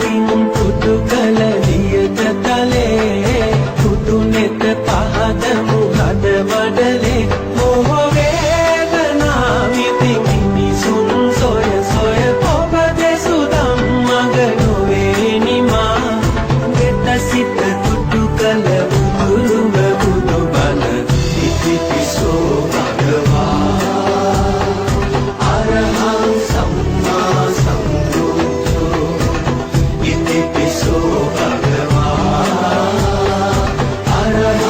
මගින් පුතු කල දියට තලේ පුතු නෙත පහදමු හද වඩලේ මොහ වේදනා විඳි මිනිසුන් සොය සොය ඔබ දෙසු ධම්මග නොවේ නිමා වෙත සිත පුතු කල බුදුරුව බුදු බල ඉතිපිසෝ භගවා අරහං සම්මා සම්බුද්ධෝ ඉතිපිසෝ භගවා අරහං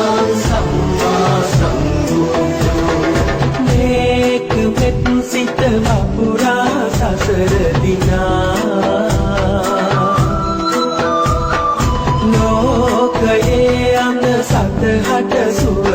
සම්මා සම්බුද්ධෝ මේක වෙත් සිත වපුරා සසර දිනා ලෝකයේ අන්ද සතහට සුව